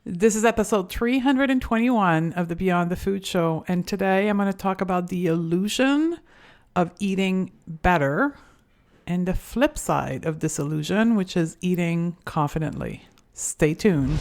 This is episode 321 of the Beyond the Food Show, and today I'm going to talk about the illusion of eating better and the flip side of this illusion, which is eating confidently. Stay tuned.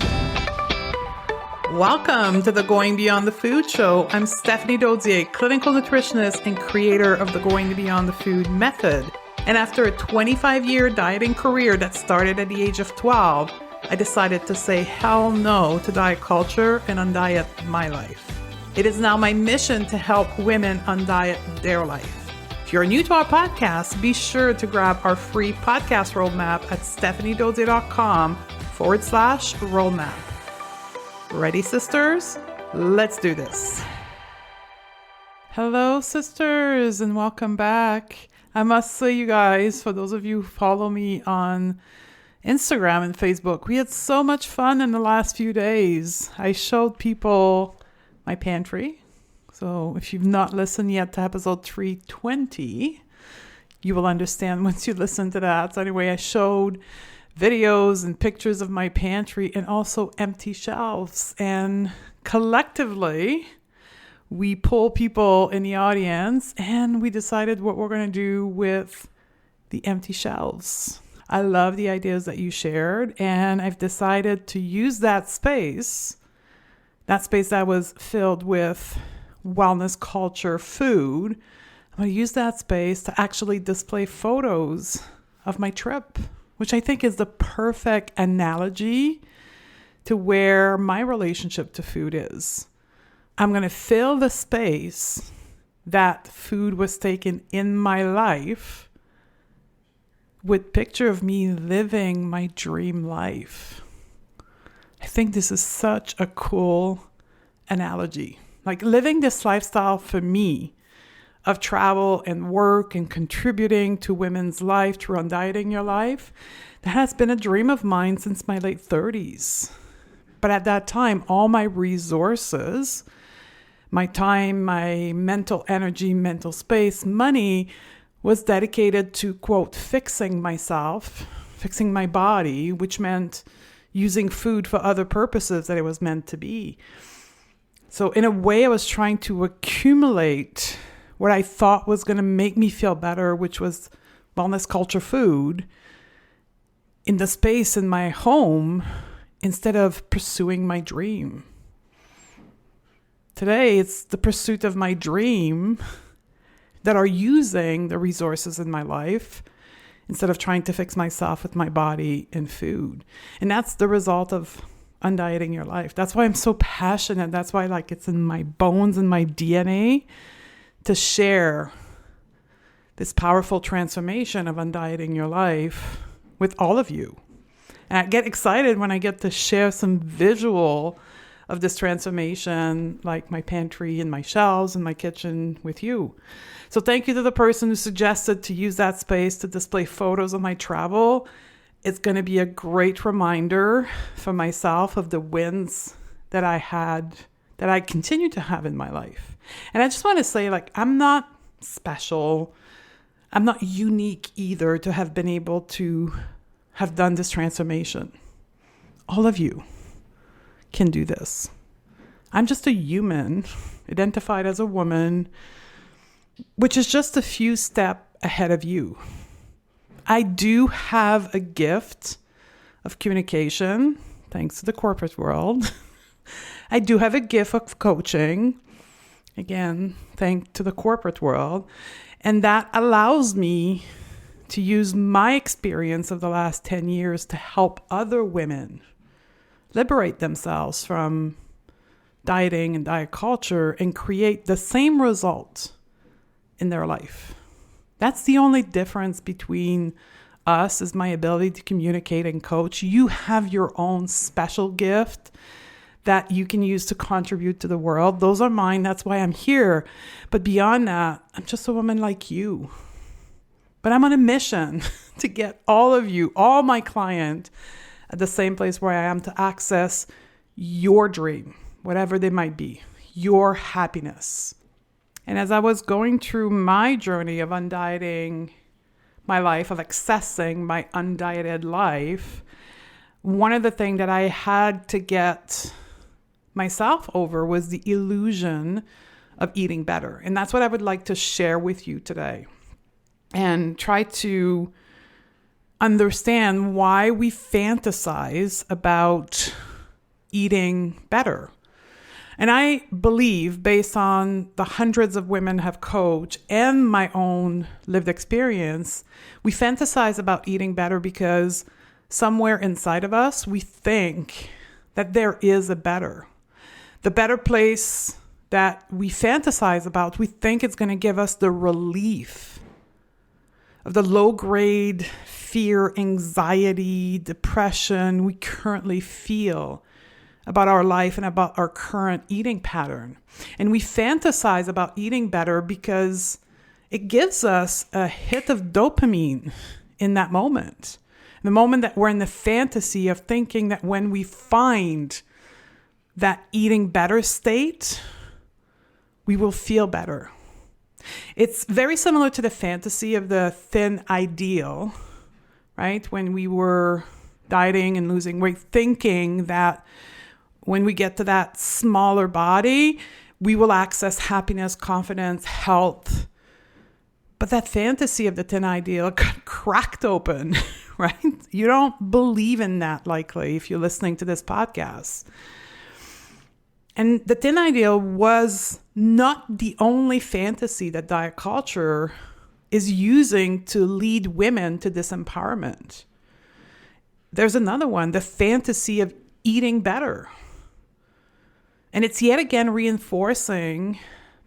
Welcome to the Going Beyond the Food Show. I'm Stephanie Dozier, clinical nutritionist and creator of the Going Beyond the Food method. And after a 25-year dieting career that started at the age of 12, I decided to say hell no to diet culture and undiet my life. It is now my mission to help women undiet their life. If you're new to our podcast, be sure to grab our free podcast roadmap at stephaniedozier.com/roadmap. Ready, sisters? Let's do this. Hello, sisters, and welcome back. I must say, you guys, for those of you who follow me on Instagram and Facebook, we had so much fun in the last few days. I showed people my pantry. So if you've not listened yet to episode 320, you will understand once you listen to that. So anyway, I showed videos and pictures of my pantry and also empty shelves. And collectively, we pull people in the audience and we decided what we're going to do with the empty shelves. I love the ideas that you shared, and I've decided to use that space that was filled with wellness culture food. I'm going to use that space to actually display photos of my trip, which I think is the perfect analogy to where my relationship to food is. I'm going to fill the space that food was taken in my life with picture of me living my dream life. I think this is such a cool analogy. Like living this lifestyle for me of travel and work and contributing to women's life through Undiet Your Life, that has been a dream of mine since my late 30s. But at that time, all my resources, my time, my mental energy, mental space, money was dedicated to, quote, fixing myself, fixing my body, which meant using food for other purposes that it was meant to be. So in a way, I was trying to accumulate what I thought was going to make me feel better, which was wellness culture food, in the space in my home, instead of pursuing my dream. Today, it's the pursuit of my dream that are using the resources in my life instead of trying to fix myself with my body and food. And that's the result of Undieting Your Life. That's why I'm so passionate. That's why it's in my bones and my DNA to share this powerful transformation of Undieting Your Life with all of you. And I get excited when I get to share some visual of this transformation, like my pantry and my shelves and my kitchen with you. So thank you to the person who suggested to use that space to display photos of my travel. It's going to be a great reminder for myself of the wins that I had, that I continue to have in my life. And I just want to say, I'm not special. I'm not unique either to have been able to have done this transformation. All of you can do this. I'm just a human, identified as a woman, which is just a few steps ahead of you. I do have a gift of communication, thanks to the corporate world. I do have a gift of coaching, again, thanks to the corporate world. And that allows me to use my experience of the last 10 years to help other women liberate themselves from dieting and diet culture and create the same result in their life. That's the only difference between us, is my ability to communicate and coach. You have your own special gift that you can use to contribute to the world. Those are mine. That's why I'm here. But beyond that, I'm just a woman like you. But I'm on a mission to get all of you, all my clients, at the same place where I am, to access your dream, whatever they might be, your happiness. And as I was going through my journey of undieting my life, of accessing my undieted life, one of the things that I had to get myself over was the illusion of eating better. And that's what I would like to share with you today and try to understand why we fantasize about eating better. And I believe, based on the hundreds of women I've coached and my own lived experience, we fantasize about eating better because somewhere inside of us, we think that there is a better. The better place that we fantasize about, we think it's going to give us the relief of the low-grade fear, anxiety, depression we currently feel about our life and about our current eating pattern. And we fantasize about eating better because it gives us a hit of dopamine in that moment. The moment that we're in the fantasy of thinking that when we find that eating better state, we will feel better. It's very similar to the fantasy of the thin ideal, right? When we were dieting and losing weight, thinking that when we get to that smaller body, we will access happiness, confidence, health. But that fantasy of the thin ideal got cracked open, right? You don't believe in that likely if you're listening to this podcast. And the thin ideal was not the only fantasy that diet culture is using to lead women to disempowerment. There's another one, the fantasy of eating better. And it's yet again reinforcing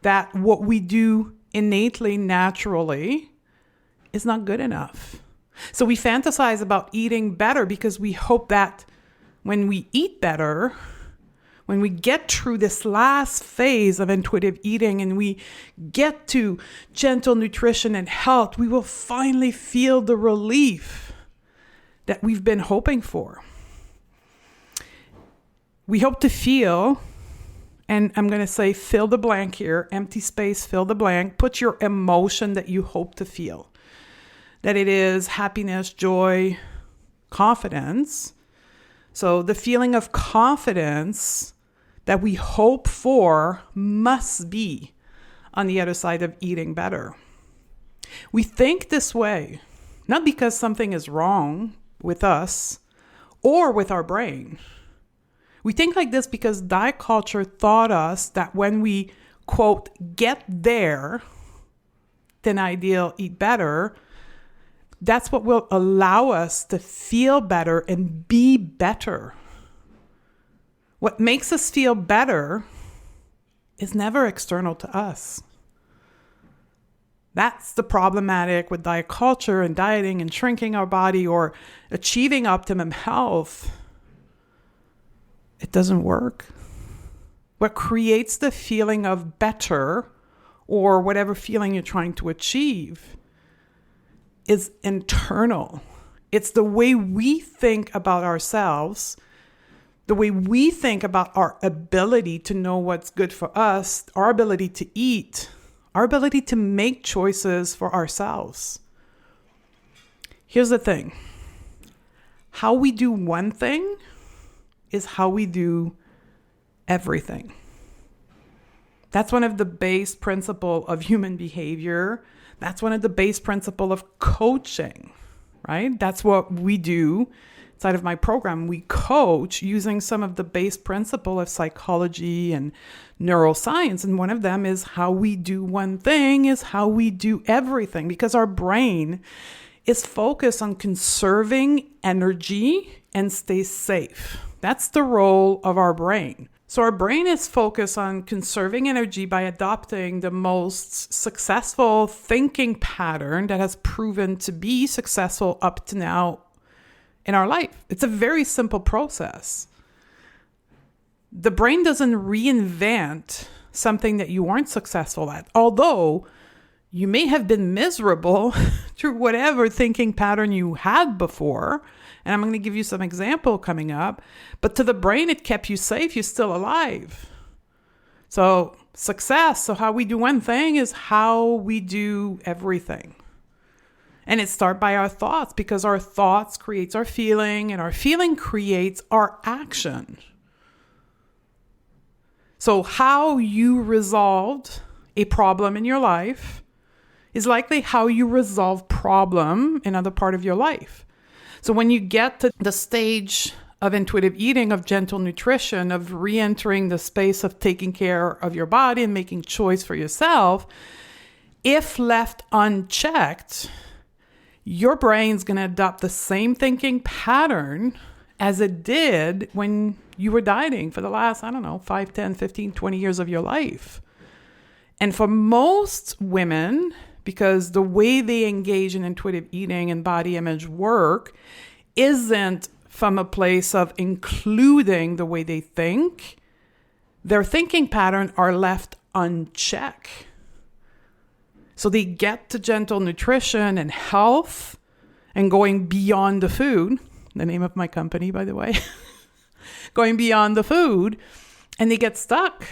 that what we do innately, naturally, is not good enough. So we fantasize about eating better because we hope that when we eat better, when we get through this last phase of intuitive eating and we get to gentle nutrition and health, we will finally feel the relief that we've been hoping for. We hope to feel, and I'm going to say fill the blank here, empty space, fill the blank, put your emotion that you hope to feel. That it is happiness, joy, confidence. So the feeling of confidence that we hope for must be on the other side of eating better. We think this way, not because something is wrong with us or with our brain. We think like this because diet culture taught us that when we, quote, get there, thin ideal, eat better, that's what will allow us to feel better and be better. What makes us feel better is never external to us. That's the problematic with diet culture and dieting and shrinking our body or achieving optimum health. It doesn't work. What creates the feeling of better or whatever feeling you're trying to achieve is internal. It's the way we think about ourselves, the way we think about our ability to know what's good for us, our ability to eat, our ability to make choices for ourselves. Here's the thing. How we do one thing is how we do everything. That's one of the base principles of human behavior. That's one of the base principles of coaching, right? That's what we do inside of my program. We coach using some of the base principle of psychology and neuroscience. And one of them is how we do one thing is how we do everything, because our brain is focused on conserving energy and stay safe. That's the role of our brain. So our brain is focused on conserving energy by adopting the most successful thinking pattern that has proven to be successful up to now in our life. It's a very simple process. The brain doesn't reinvent something that you weren't successful at, although you may have been miserable through whatever thinking pattern you had before. And I'm going to give you some example coming up. But to the brain, it kept you safe. You're still alive. So success. So how we do one thing is how we do everything. And it starts by our thoughts, because our thoughts creates our feeling, and our feeling creates our action. So how you resolved a problem in your life is likely how you resolve problem in other part of your life. So when you get to the stage of intuitive eating, of gentle nutrition, of re-entering the space of taking care of your body and making choice for yourself, if left unchecked, your brain's going to adopt the same thinking pattern as it did when you were dieting for the last, 5, 10, 15, 20 years of your life. And for most women, because the way they engage in intuitive eating and body image work isn't from a place of including the way they think, their thinking pattern are left unchecked. So they get to gentle nutrition and health and going beyond the food, the name of my company, by the way, going beyond the food, and they get stuck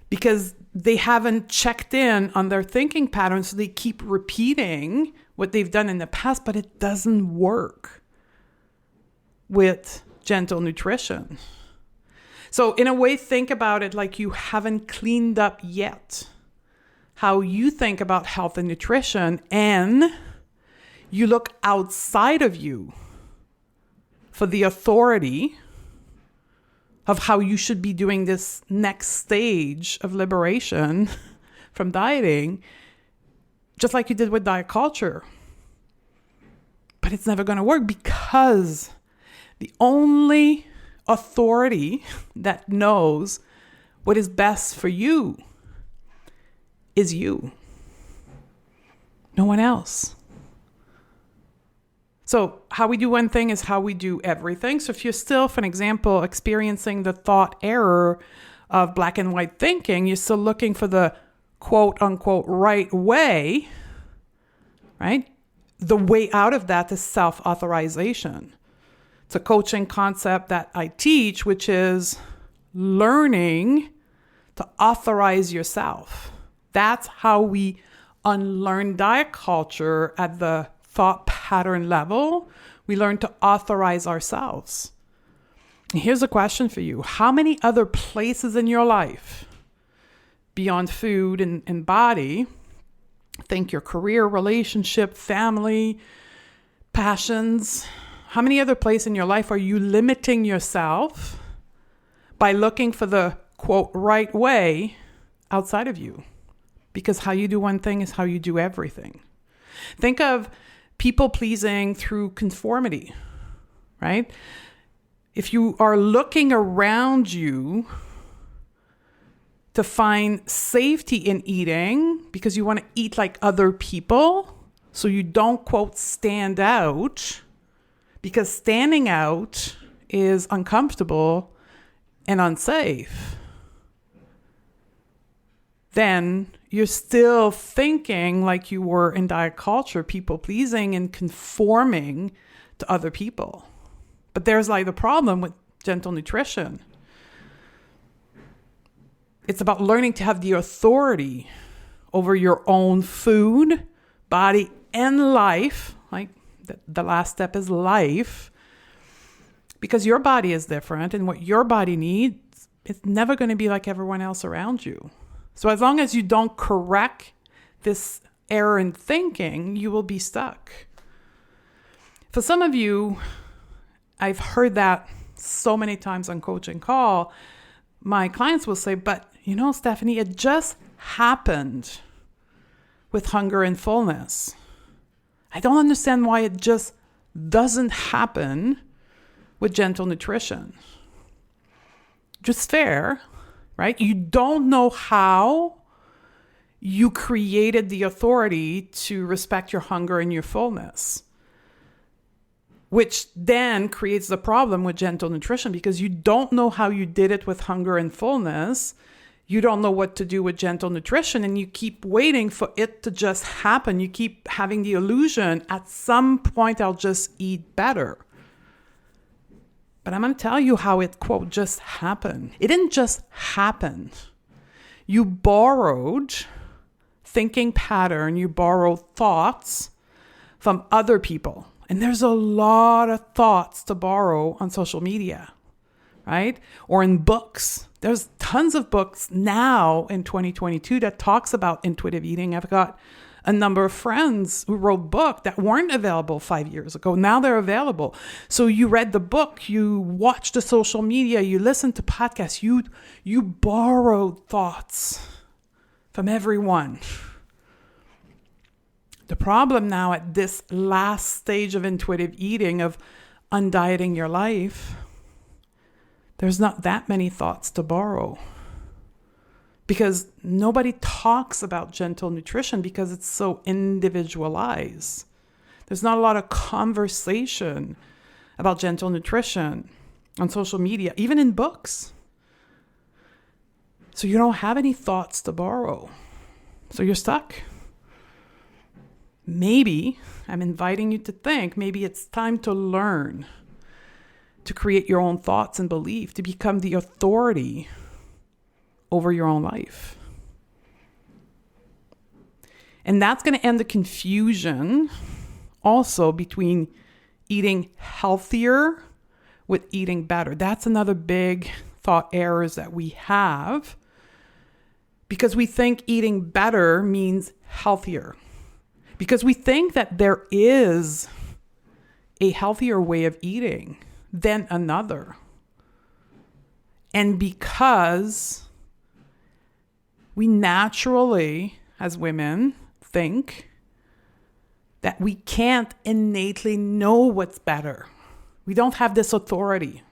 because they haven't checked in on their thinking patterns. So they keep repeating what they've done in the past, but it doesn't work with gentle nutrition. So in a way, think about it like you haven't cleaned up yet how you think about health and nutrition, and you look outside of you for the authority of how you should be doing this next stage of liberation from dieting, just like you did with diet culture. But it's never going to work, because the only authority that knows what is best for you is you. No one else. So how we do one thing is how we do everything. So if you're still, for an example, experiencing the thought error of black and white thinking, you're still looking for the quote unquote right way, right? The way out of that is self-authorization. It's a coaching concept that I teach, which is learning to authorize yourself. That's how we unlearn diet culture at the thought pattern level. We learn to authorize ourselves. And here's a question for you. How many other places in your life beyond food and body, think your career, relationship, family, passions, how many other places in your life are you limiting yourself by looking for the quote right way outside of you? Because how you do one thing is how you do everything. Think of people pleasing through conformity, right? If you are looking around you to find safety in eating because you want to eat like other people, so you don't, quote, stand out, because standing out is uncomfortable and unsafe, then you're still thinking like you were in diet culture, people pleasing and conforming to other people. But there's like the problem with gentle nutrition. It's about learning to have the authority over your own food, body, and life. Like the last step is life. Because your body is different, and what your body needs, it's never going to be like everyone else around you. So as long as you don't correct this error in thinking, you will be stuck. For some of you, I've heard that so many times on coaching call. My clients will say, but Stephanie, it just happened with hunger and fullness. I don't understand why it just doesn't happen with gentle nutrition. Just fair, right? You don't know how you created the authority to respect your hunger and your fullness, which then creates the problem with gentle nutrition, because you don't know how you did it with hunger and fullness. You don't know what to do with gentle nutrition, and you keep waiting for it to just happen. You keep having the illusion, at some point I'll just eat better. But I'm going to tell you how it, quote, just happened. It didn't just happen. You borrowed thinking pattern, you borrowed thoughts from other people. And there's a lot of thoughts to borrow on social media, right? Or in books. There's tons of books now in 2022 that talks about intuitive eating. I've got a number of friends who wrote books that weren't available 5 years ago. Now they're available. So you read the book, you watched the social media, you listened to podcasts, you borrowed thoughts from everyone. The problem now at this last stage of intuitive eating, of undieting your life, there's not that many thoughts to borrow. Because nobody talks about gentle nutrition because it's so individualized. There's not a lot of conversation about gentle nutrition on social media, even in books. So you don't have any thoughts to borrow. So you're stuck. Maybe, I'm inviting you to think, maybe it's time to learn to create your own thoughts and belief, to become the authority over your own life. And that's going to end the confusion also between eating healthier with eating better. That's another big thought errors that we have, because we think eating better means healthier. Because we think that there is a healthier way of eating than another. And because we naturally, as women, think that we can't innately know what's better. We don't have this authority.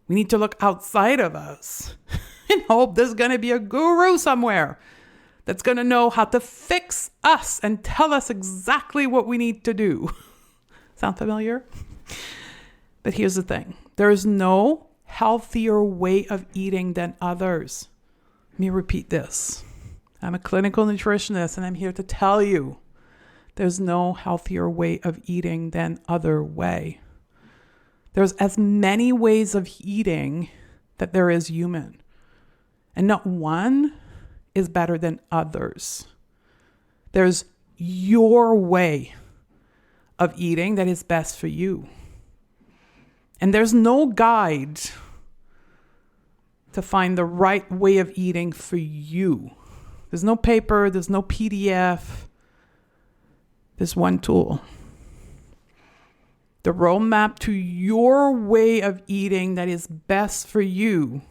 We need to look outside of us and hope there's going to be a guru somewhere that's going to know how to fix us and tell us exactly what we need to do. Sound familiar? But here's the thing. There is no healthier way of eating than others. Let me repeat this. I'm a clinical nutritionist, and I'm here to tell you there's no healthier way of eating than other way. There's as many ways of eating that there is human. And not one is better than others. There's your way of eating that is best for you. And there's no guide to find the right way of eating for you. There's no paper, there's no PDF. There's one tool. The roadmap to your way of eating that is best for you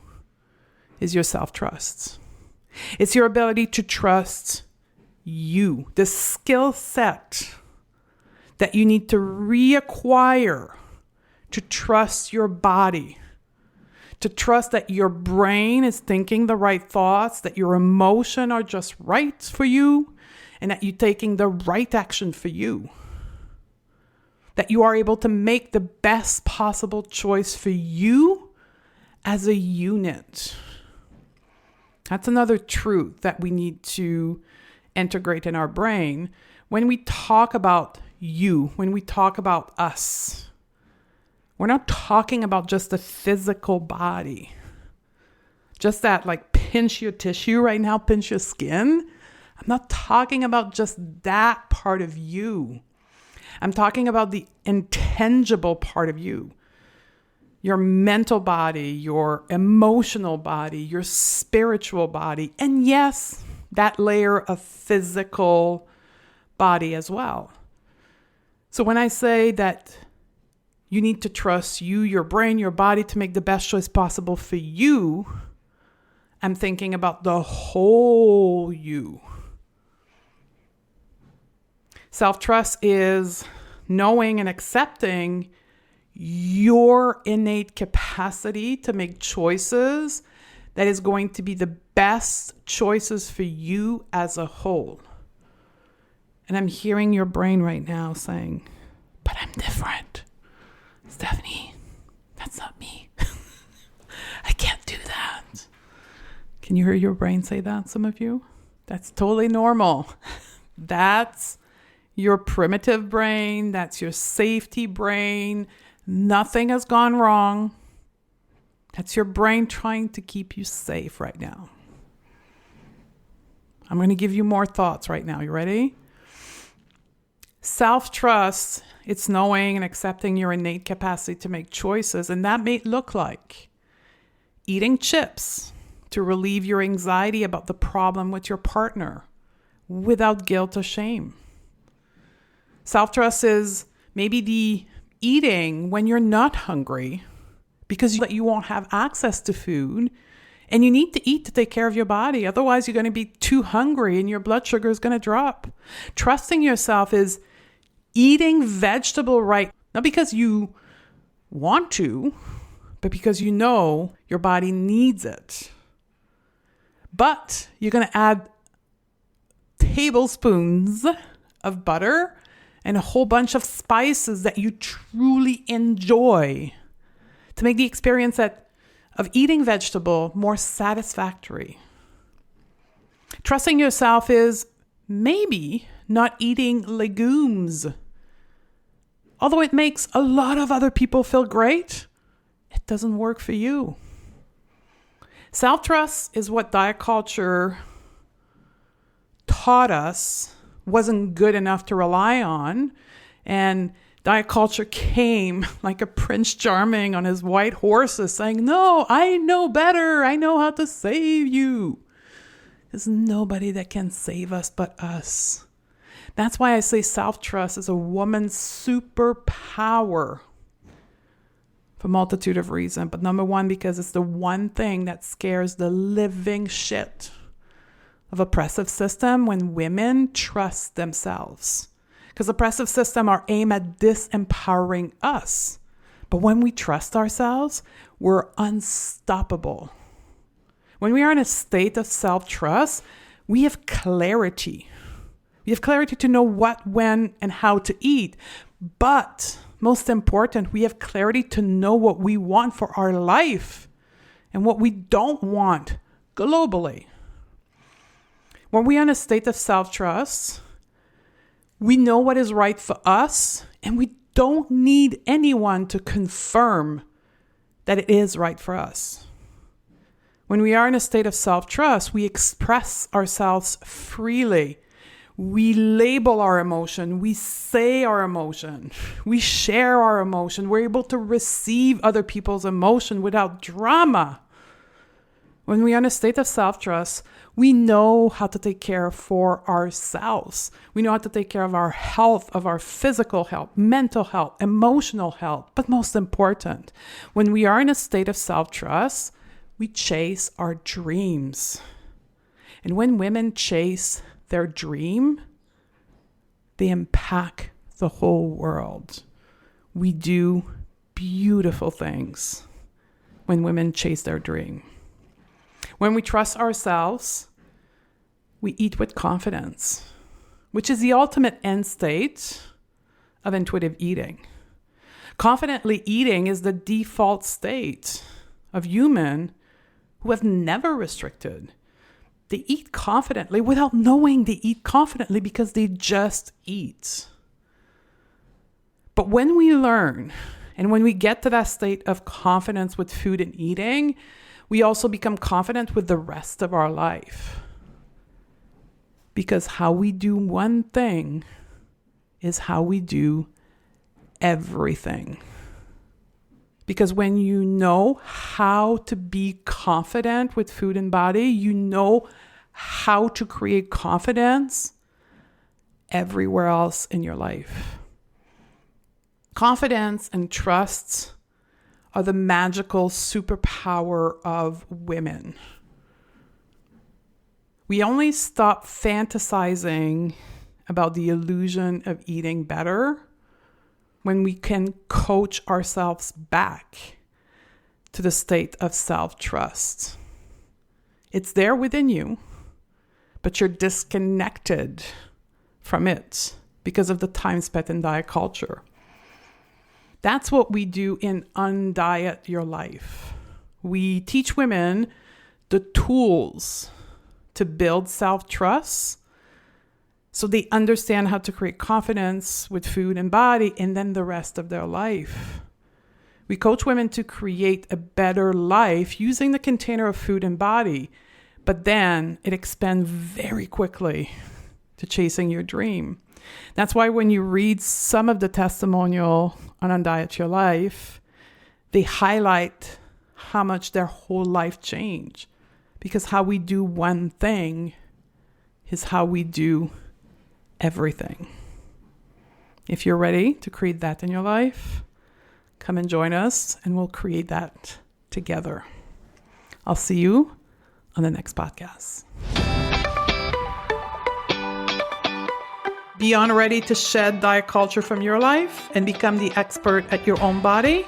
is your self-trust. It's your ability to trust you, the skill set that you need to reacquire to trust your body, to trust that your brain is thinking the right thoughts, that your emotions are just right for you, and that you're taking the right action for you. That you are able to make the best possible choice for you as a unit. That's another truth that we need to integrate in our brain. When we talk about you, when we talk about us, we're not talking about just the physical body. Just that, like, pinch your tissue right now, pinch your skin. I'm not talking about just that part of you. I'm talking about the intangible part of you. Your mental body, your emotional body, your spiritual body, and yes, that layer of physical body as well. So when I say that you need to trust you, your brain, your body to make the best choice possible for you, I'm thinking about the whole you. Self-trust is knowing and accepting your innate capacity to make choices that is going to be the best choices for you as a whole. And I'm hearing your brain right now saying, but I'm different. Stephanie, that's not me. I can't do that. Can you hear your brain say that, some of you? That's totally normal. That's your primitive brain. That's your safety brain. Nothing has gone wrong. That's your brain trying to keep you safe right now. I'm going to give you more thoughts right now. You ready? Self-trust, it's knowing and accepting your innate capacity to make choices. And that may look like eating chips to relieve your anxiety about the problem with your partner without guilt or shame. Self-trust is maybe the eating when you're not hungry because you won't have access to food and you need to eat to take care of your body. Otherwise, you're going to be too hungry and your blood sugar is going to drop. Trusting yourself is eating vegetable right, not because you want to, but because you know your body needs it. But you're going to add tablespoons of butter and a whole bunch of spices that you truly enjoy to make the experience of eating vegetable more satisfactory. Trusting yourself is maybe not eating legumes. Although it makes a lot of other people feel great, it doesn't work for you. Self-trust is what diet culture taught us wasn't good enough to rely on. And diet culture came like a Prince Charming on his white horses saying, no, I know better. I know how to save you. There's nobody that can save us but us. That's why I say self-trust is a woman's superpower for a multitude of reasons. But number one, because it's the one thing that scares the living shit of oppressive system when women trust themselves. Because oppressive systems are aimed at disempowering us. But when we trust ourselves, we're unstoppable. When we are in a state of self-trust, we have clarity. We have clarity to know what, when, and how to eat. But most important, we have clarity to know what we want for our life and what we don't want globally. When we are in a state of self-trust, we know what is right for us, and we don't need anyone to confirm that it is right for us. When we are in a state of self-trust, we express ourselves freely. We label our emotion. We say our emotion. We share our emotion. We're able to receive other people's emotion without drama. When we are in a state of self-trust, we know how to take care for ourselves. We know how to take care of our health, of our physical health, mental health, emotional health. But most important, when we are in a state of self-trust, we chase our dreams. And when women chase their dream, they impact the whole world. We do beautiful things when women chase their dream. When we trust ourselves, we eat with confidence, which is the ultimate end state of intuitive eating. Confidently eating is the default state of human who have never restricted. They eat confidently without knowing they eat confidently because they just eat. But when we learn and when we get to that state of confidence with food and eating, we also become confident with the rest of our life. Because how we do one thing is how we do everything. Because when you know how to be confident with food and body, you know how to create confidence everywhere else in your life. Confidence and trust are the magical superpower of women. We only stop fantasizing about the illusion of eating better when we can coach ourselves back to the state of self-trust. It's there within you, but you're disconnected from it because of the time spent in diet culture. That's what we do in Undiet Your Life. We teach women the tools to build self-trust so they understand how to create confidence with food and body and then the rest of their life. We coach women to create a better life using the container of food and body, but then it expands very quickly to chasing your dream. That's why when you read some of the testimonial on Undiet Your Life, they highlight how much their whole life changed. Because how we do one thing is how we do everything. If you're ready to create that in your life, come and join us and we'll create that together. I'll see you on the next podcast. Beyond ready to shed diet culture from your life and become the expert at your own body?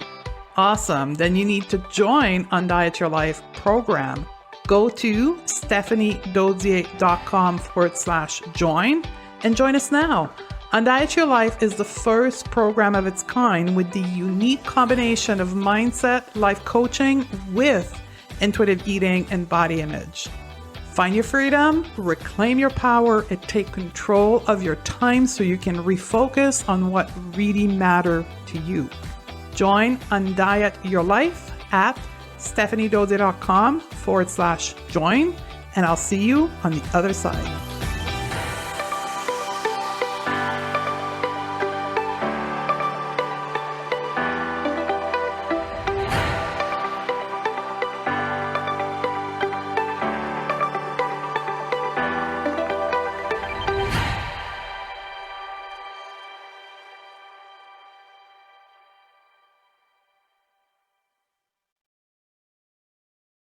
Awesome. Then you need to join Undiet Your Life program. Go to stephaniedodier.com/join and join us now. Undiet Your Life is the first program of its kind with the unique combination of mindset, life coaching with intuitive eating and body image. Find your freedom, reclaim your power, and take control of your time so you can refocus on what really matters to you. Join Undiet Your Life at stephaniedodier.com/join, and I'll see you on the other side.